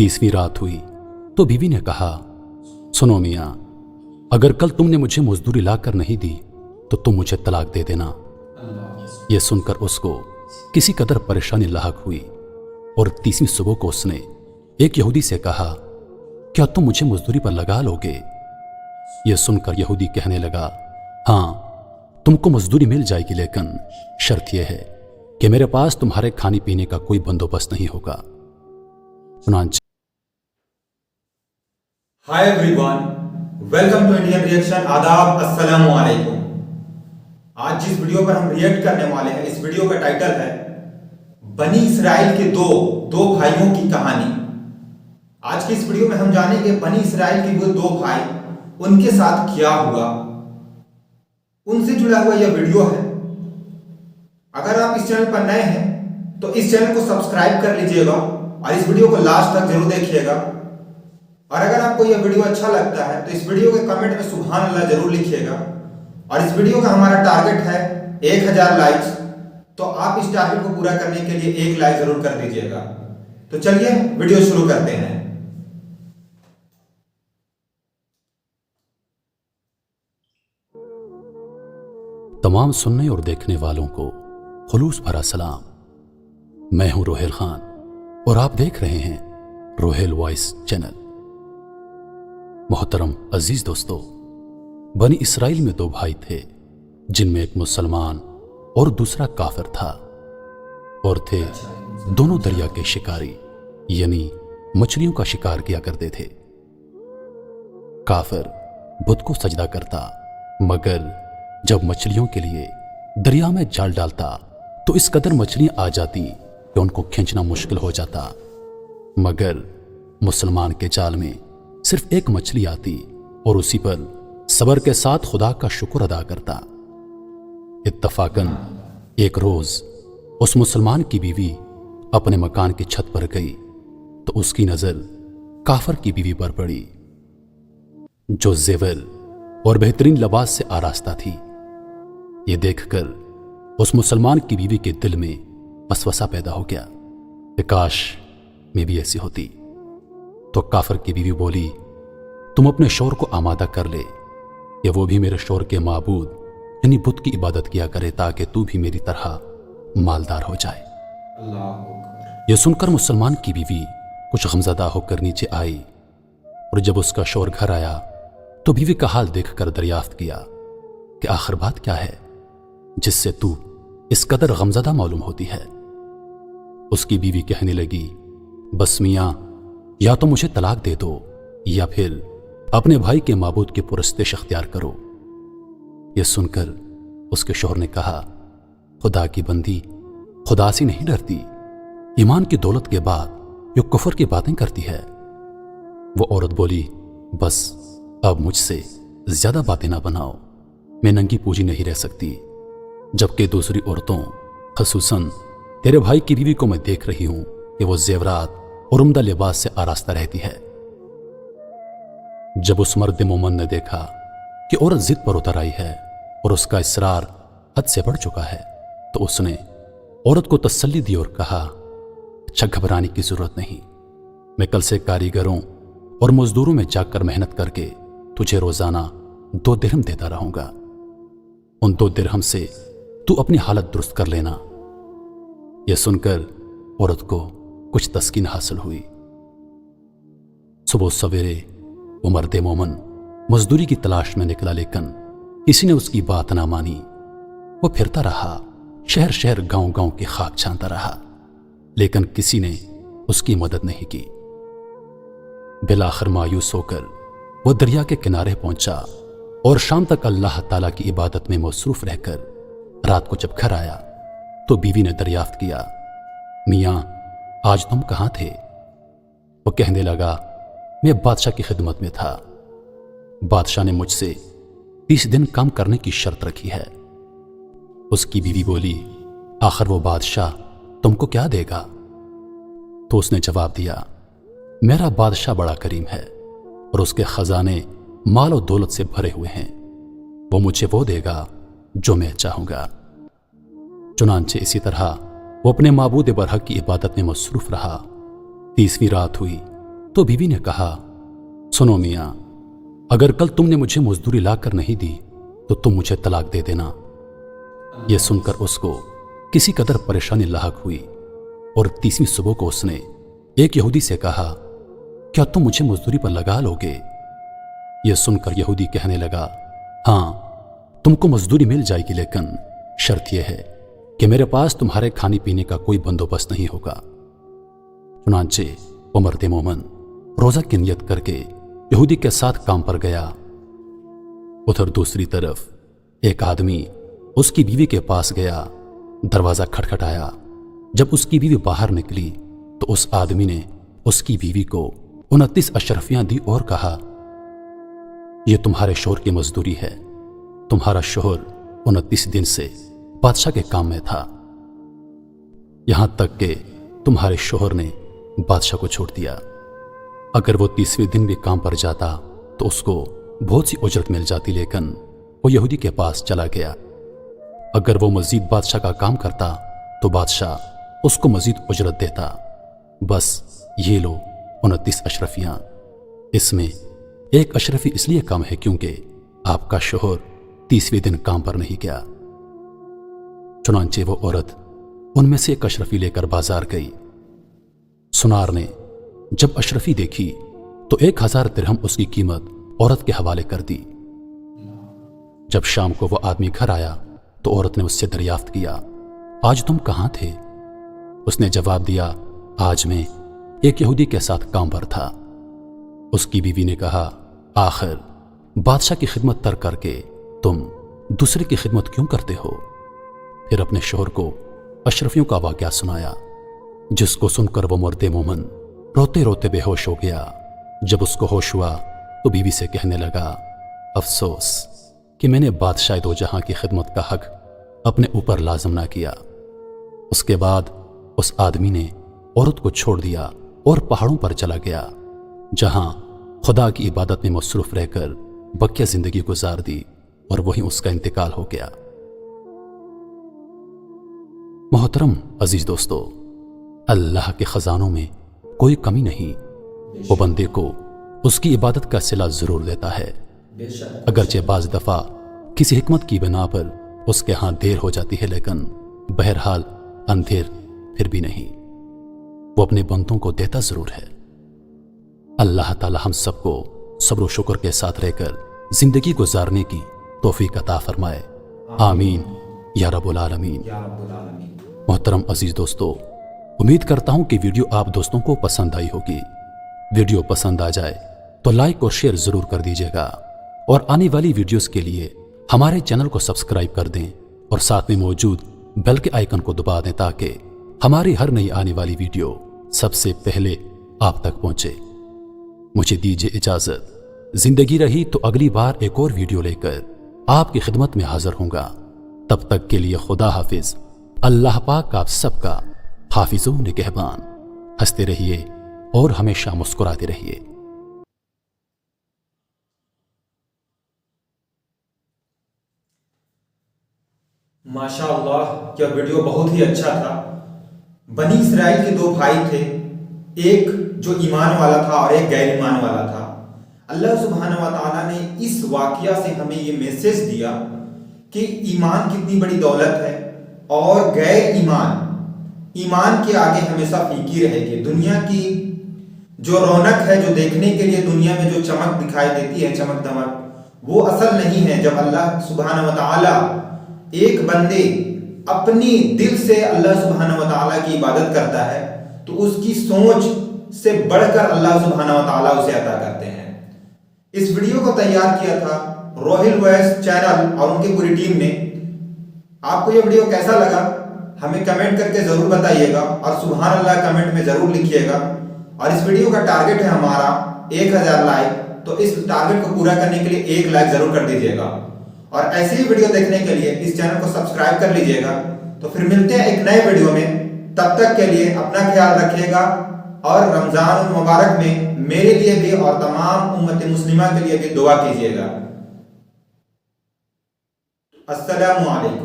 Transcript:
30वीं रात हुई तो बीवी ने कहा, सुनो मियाँ, अगर कल तुमने मुझे मजदूरी लाकर नहीं दी तो तुम मुझे तलाक दे देना। यह सुनकर उसको किसी कदर परेशानी लाहक हुई और 30वीं सुबह को उसने एक यहूदी से कहा, क्या तुम मुझे मजदूरी पर लगा लोगे? यह सुनकर यहूदी कहने लगा, हाँ, तुमको मजदूरी मिल जाएगी, लेकिन शर्त यह है कि मेरे पास तुम्हारे खाने पीने का कोई बंदोबस्त नहीं होगा। Hi everyone, welcome to Indian reaction. आदाब, अस्सलाम वालेकुम। आज जिस वीडियो पर हम रिएक्ट करने वाले हैं, इस वीडियो का टाइटल है बनी इसराइल के दो भाइयों की कहानी। आज की इस वीडियो में हम जानेंगे बनी इसराइल के वो 2 भाई, उनके साथ क्या हुआ, उनसे जुड़ा हुआ यह वीडियो है। अगर आप इस चैनल पर नए हैं तो इस चैनल को सब्सक्राइब कर लीजिएगा और इस वीडियो को लास्ट तक जरूर देखिएगा। और अगर आपको यह वीडियो अच्छा लगता है तो इस वीडियो के कमेंट में सुभान अल्लाह जरूर लिखिएगा। और इस वीडियो का हमारा टारगेट है 1000 लाइक्स, तो आप इस टारगेट को पूरा करने के लिए 1 लाइक जरूर कर दीजिएगा। तो चलिए वीडियो शुरू करते हैं। तमाम सुनने और देखने वालों को खुलूस भरा सलाम। मैं हूं रोहेल खान और आप देख रहे हैं रोहेल वॉइस चैनल। मोहतरम अजीज दोस्तों, बनी इसराइल में 2 भाई थे, जिनमें एक मुसलमान और दूसरा काफिर था, और थे दोनों दरिया के शिकारी, यानी मछलियों का शिकार किया करते थे। काफिर बुत को सजदा करता, मगर जब मछलियों के लिए दरिया में जाल डालता तो इस कदर मछलियां आ जाती कि उनको खींचना मुश्किल हो जाता। मगर मुसलमान के जाल में सिर्फ एक मछली आती और उसी पर सब्र के साथ खुदा का शुक्र अदा करता। इत्तफाकन एक रोज उस मुसलमान की बीवी अपने मकान की छत पर गई तो उसकी नजर काफर की बीवी पर पड़ी, जो जेवर और बेहतरीन लिबास से आरास्ता थी। ये देखकर उस मुसलमान की बीवी के दिल में वसवसा पैदा हो गया कि काश मैं भी ऐसी होती। तो काफर की बीवी बोली, तुम अपने शौहर को आमादा कर ले, या वो भी मेरे शौहर के माबूद यानी बुत की इबादत किया करे, ताकि तू भी मेरी तरह मालदार हो जाए। यह सुनकर मुसलमान की बीवी कुछ गमज़दा होकर नीचे आई, और जब उसका शौहर घर आया तो बीवी का हाल देखकर दरियाफ्त किया कि आखिर बात क्या है जिससे तू इस कदर गमज़दा मालूम होती है। उसकी बीवी कहने लगी, बस मियाँ, या तो मुझे तलाक दे दो या फिर अपने भाई के माबूद की पुरस्तिश अख्तियार करो। यह सुनकर उसके शौहर ने कहा, खुदा की बंदी खुदा से नहीं डरती, ईमान की दौलत के बाद यो कुफर की बातें करती है। वो औरत बोली, बस अब मुझसे ज्यादा बातें ना बनाओ, मैं नंगी पूजी नहीं रह सकती, जबकि दूसरी औरतों खसूसन तेरे भाई की बीवी को मैं देख रही हूं कि वो जेवरात और उम्दा लिबास से आरास्ता रहती है। जब उस मर्द मोमन ने देखा कि औरत जिद पर उतर आई है और उसका इसरार हद से बढ़ चुका है, तो उसने औरत को तसल्ली दी और कहा, अच्छा, घबराने की जरूरत नहीं, मैं कल से कारीगरों और मजदूरों में जाकर मेहनत करके तुझे रोजाना 2 दिरहम देता रहूंगा। उन 2 दिरहम से तू अपनी हालत दुरुस्त कर लेना। यह सुनकर औरत को कुछ तस्कीन हासिल हुई। सुबह सवेरे वो मर्द मोमन मजदूरी की तलाश में निकला, लेकिन किसी ने उसकी बात ना मानी। वो फिरता रहा, शहर शहर गांव गांव की खाक छानता रहा, लेकिन किसी ने उसकी मदद नहीं की। बिलाखिर मायूस होकर वो दरिया के किनारे पहुंचा और शाम तक अल्लाह ताला की इबादत में मसरूफ रहकर रात को जब घर आया तो बीवी ने दरियाफ्त किया, मियाँ, आज तुम कहां थे? वो कहने लगा, मैं बादशाह की खिदमत में था। बादशाह ने मुझसे 30 दिन काम करने की शर्त रखी है। उसकी बीवी बोली, आखिर वो बादशाह तुमको क्या देगा? तो उसने जवाब दिया, मेरा बादशाह बड़ा करीम है और उसके खजाने माल और दौलत से भरे हुए हैं, वो मुझे वो देगा जो मैं चाहूंगा। चुनांचे इसी तरह वो अपने माबूद बरहक की इबादत में मसरूफ रहा। 30वीं रात हुई तो बीवी ने कहा, सुनो मियाँ, अगर कल तुमने मुझे मजदूरी ला कर नहीं दी तो तुम मुझे तलाक दे देना। यह सुनकर उसको किसी कदर परेशानी लाहक हुई और 30वीं सुबह को उसने एक यहूदी से कहा, क्या तुम मुझे मजदूरी पर लगा लोगे? यह सुनकर यहूदी कहने लगा, हाँ तुमको मजदूरी मिल जाएगी, लेकिन शर्त यह है कि मेरे पास तुम्हारे खाने पीने का कोई बंदोबस्त नहीं होगा। चुनांचे वो मर्द मोमन रोजा की नियत करके यहूदी के साथ काम पर गया। उधर दूसरी तरफ एक आदमी उसकी बीवी के पास गया। दरवाजा खटखटाया। जब उसकी बीवी बाहर निकली तो उस आदमी ने उसकी बीवी को 29 अशरफियां दी और कहा, यह तुम्हारे शोहर की मजदूरी है। तुम्हारा शोहर 29 दिन से बादशाह के काम में था, यहां तक कि तुम्हारे शोहर ने बादशाह को छोड़ दिया। अगर वो 30वें दिन भी काम पर जाता तो उसको बहुत सी उजरत मिल जाती, लेकिन वो यहूदी के पास चला गया। अगर वो मजीद बादशाह का काम करता तो बादशाह उसको मजीद उजरत देता। बस ये लो 29 अशरफियां। इसमें एक अशरफी इसलिए कम है क्योंकि आपका शोहर 30वें दिन काम पर नहीं गया। चुनांचे वो औरत उनमें से एक अशरफी लेकर बाजार गई। सुनार ने जब अशरफी देखी तो 1000 दिरहम उसकी कीमत औरत के हवाले कर दी। जब शाम को वो आदमी घर आया तो औरत ने उससे दरियाफ्त किया, आज तुम कहां थे? उसने जवाब दिया, आज मैं एक यहूदी के साथ काम पर था। उसकी बीवी ने कहा, आखिर बादशाह की खिदमत तर्क करके तुम दूसरे की खिदमत क्यों करते हो? फिर अपने शोहर को अशरफियों का वाकया सुनाया, जिसको सुनकर वो मर्द मोमन रोते रोते बेहोश हो गया। जब उसको होश हुआ तो बीवी से कहने लगा, अफसोस कि मैंने बादशाह दो जहां की खिदमत का हक अपने ऊपर लाजम ना किया। उसके बाद उस आदमी ने औरत को छोड़ दिया और पहाड़ों पर चला गया, जहां खुदा की इबादत में मसरूफ रहकर बकिया जिंदगी गुजार दी और वहीं उसका इंतकाल हो गया। मोहतरम अजीज दोस्तों, अल्लाह के खजानों में कोई कमी नहीं। वो बंदे को उसकी इबादत का सिला जरूर देता है, अगरचे बाज दफा किसी हिकमत की बिना पर उसके हाथ देर हो जाती है, लेकिन बहरहाल अंधेर फिर भी नहीं। वो अपने बंदों को देता जरूर है। अल्लाह ताला हम सबको सब्र शुक्र के साथ रहकर जिंदगी गुजारने की तौफीक अता फरमाए। आमीन या रब्बुल आलमीन। मोहतरम अजीज दोस्तों, उम्मीद करता हूं कि वीडियो आप दोस्तों को पसंद आई होगी। वीडियो पसंद आ जाए तो लाइक और शेयर जरूर कर दीजिएगा और आने वाली वीडियोस के लिए हमारे चैनल को सब्सक्राइब कर दें और साथ में मौजूद बेल के आइकन को दबा दें ताकि हमारी हर नई आने वाली वीडियो सबसे पहले आप तक पहुंचे। मुझे दीजिए इजाजत। जिंदगी रही तो अगली बार एक और वीडियो लेकर आपकी खिदमत में हाजिर होऊंगा। तब तक के लिए खुदा हाफिज। अल्लाह पाक आप सबका हाफिजो निगहबान। हंसते रहिए और हमेशा मुस्कुराते रहिए। माशाअल्लाह, यह वीडियो बहुत ही अच्छा था। बनी इसराइल के दो भाई थे, एक जो ईमान वाला था और एक गैर ईमान वाला था। अल्लाह सुब्हानहू व तआला ने इस वाकया से हमें ये मैसेज दिया कि ईमान कितनी बड़ी दौलत है और गैर ईमान के आगे हमेशा फीकी रहेगी। दुनिया की जो रौनक है, जो देखने के लिए दुनिया में जो चमक दिखाई देती है, चमक दमक, वो असल नहीं है। जब अल्लाह सुब्हानहू व तआला एक बंदे अपनी दिल से अल्लाह सुब्हानहू व तआला की इबादत करता है तो उसकी सोच से बढ़कर अल्लाह सुब्हानहू व तआला उसे अता करते हैं। इस वीडियो को तैयार किया था रोहिल वॉइस चैनल और उनकी पूरी टीम ने। आपको यह वीडियो कैसा लगा हमें कमेंट करके जरूर बताइएगा और सुभान अल्लाह कमेंट में जरूर लिखिएगा। और इस वीडियो का टारगेट है हमारा 1000 लाइक, तो इस टारगेट को पूरा करने के लिए 1 लाइक जरूर कर दीजिएगा। और ऐसी ही वीडियो देखने के लिए इस चैनल को सब्सक्राइब कर लीजिएगा। तो फिर मिलते हैं एक नए वीडियो में। तब तक के लिए अपना ख्याल रखिएगा और रमजान मुबारक में मेरे लिए भी और तमाम उम्मत मुस्लिमा के लिए भी दुआ कीजिएगा। अस्सलामु अलैकुम।